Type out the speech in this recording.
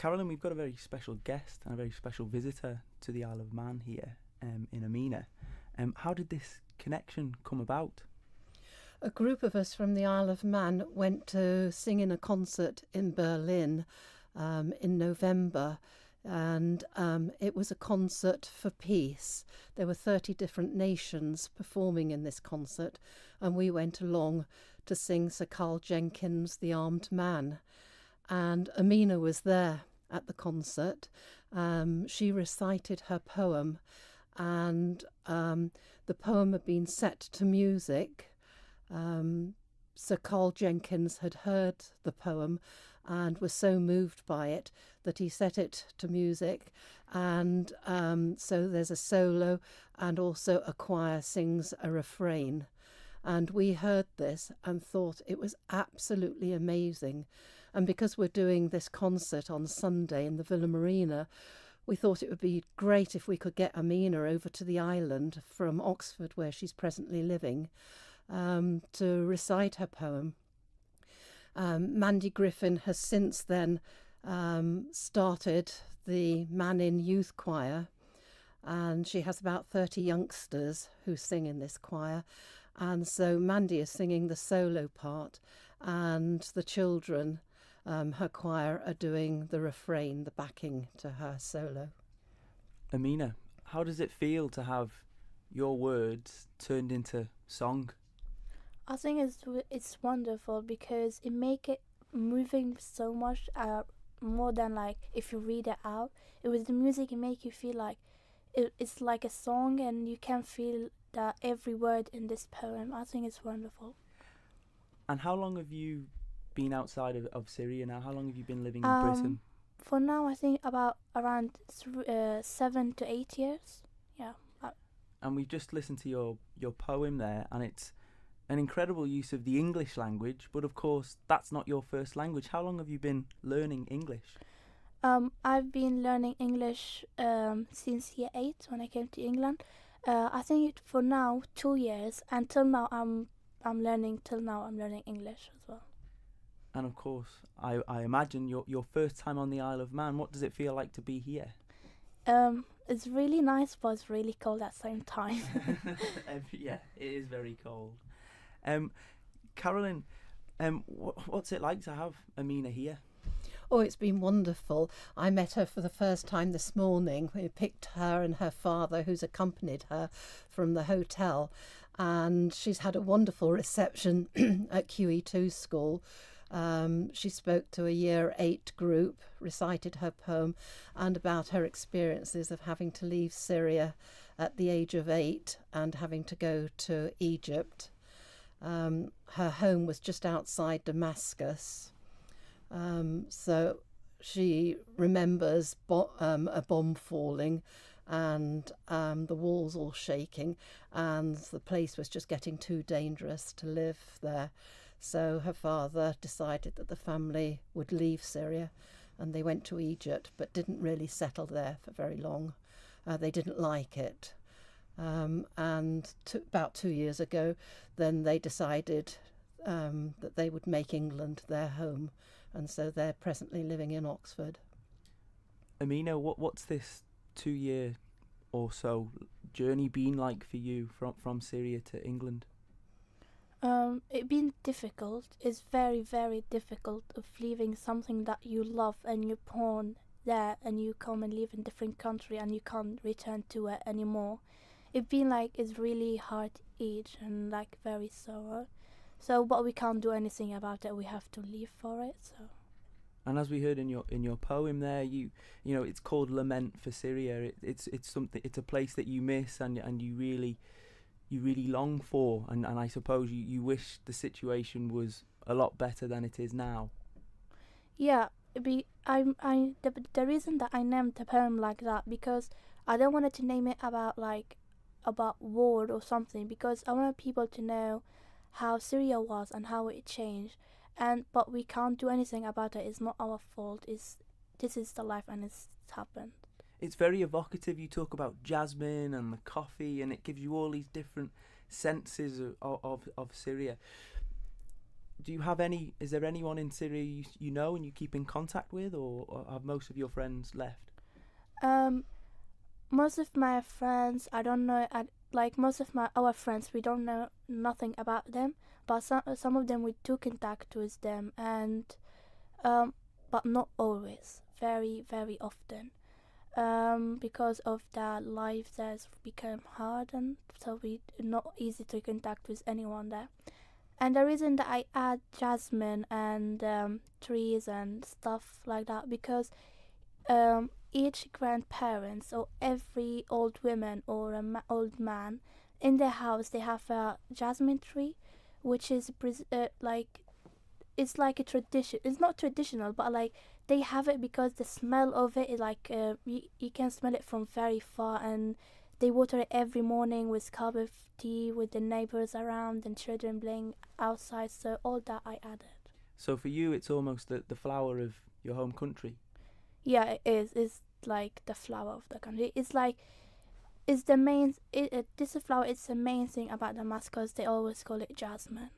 Carolyn, we've got a very special guest and a very special visitor to the Isle of Man here in Amineh. How did this connection come about? A group of us from the Isle of Man went to sing in a concert in Berlin in November, and it was a concert for peace. There were 30 different nations performing in this concert, and we went along to sing Sir Carl Jenkins' The Armed Man. And Amineh was there at the concert. She recited her poem, and the poem had been set to music. Sir Carl Jenkins had heard the poem and was so moved by it that he set it to music, and so there's a solo and also a choir sings a refrain. And we heard this and thought it was absolutely amazing. And because we're doing this concert on Sunday in the Villa Marina, we thought it would be great if we could get Amineh over to the island from Oxford, where she's presently living, to recite her poem. Mandy Griffin has since then started the Man in Youth Choir, and she has about 30 youngsters who sing in this choir. And so Mandy is singing the solo part, and the children, her choir, are doing the refrain, the backing to her solo. Amineh, how does it feel to have your words turned into song? I think it's wonderful because it make it moving so much more than like if you read it out. It was the music, it make you feel like it's like a song, and you can feel that every word in this poem. I think it's wonderful. And how long have you been outside of Syria now? How long have you been living in Britain? For now, I think about around 7 to 8 years. Yeah. And we've just listened to your poem there, and it's an incredible use of the English language, but of course that's not your first language. How long have you been learning English? I've been learning English since year 8 when I came to England. I think for now 2 years, and till now I'm learning English as well. And of course, I imagine your first time on the Isle of Man. What does it feel like to be here? It's really nice, but it's really cold at the same time. Yeah, it is very cold. Carolyn, what's it like to have Amineh here? Oh, it's been wonderful. I met her for the first time this morning. We picked her and her father, who's accompanied her, from the hotel, and she's had a wonderful reception at QE2 school. She spoke to a year 8 group, recited her poem, and about her experiences of having to leave Syria at the age of 8 and having to go to Egypt. Her home was just outside Damascus. So she remembers a bomb falling and the walls all shaking, and the place was just getting too dangerous to live there. So her father decided that the family would leave Syria, and they went to Egypt, but didn't really settle there for very long. They didn't like it. And about 2 years ago, then they decided that they would make England their home, and so they're presently living in Oxford. Amineh, what's this 2-year or so journey been like for you from Syria to England? It's been difficult. It's very, very difficult of leaving something that you love and you're born there, and you come and live in different country and you can't return to it anymore. It's been like it's really hard age and like very sorrow. So, but we can't do anything about it. We have to live for it. So. And as we heard in your poem there, you know it's called Lament for Syria. It's something. It's a place that you miss and you really long for. And I suppose you wish the situation was a lot better than it is now. Yeah, the reason that I named the poem like that, because I don't want to name it about war or something, because I want people to know how Syria was and how it changed, but we can't do anything about it. It's not our fault. This is the life, and it's happened. It's very evocative. You talk about jasmine and the coffee, and it gives you all these different senses of Syria. do you have any? Is there anyone in Syria you know and you keep in contact with, or have most of your friends left? Most of my friends, I don't know. Like most of our friends, we don't know nothing about them. But some of them we do contact with them, and but not always. Very very often. Because of their life has become hard, and so we not easy to contact with anyone there. And the reason that I add jasmine and trees and stuff like that, because each grandparents or every old woman or old man in their house, they have a jasmine tree, which is like, it's like a tradition. It's not traditional, but like they have it because the smell of it is like you can smell it from very far, and they water it every morning with cup of tea with the neighbors around and children playing outside. So all that I added. So for you, it's almost the flower of your home country. Yeah, it is. It's like the flower of the country. It's like it's the main. This flower. It's the main thing about the mascots. They always call it jasmine.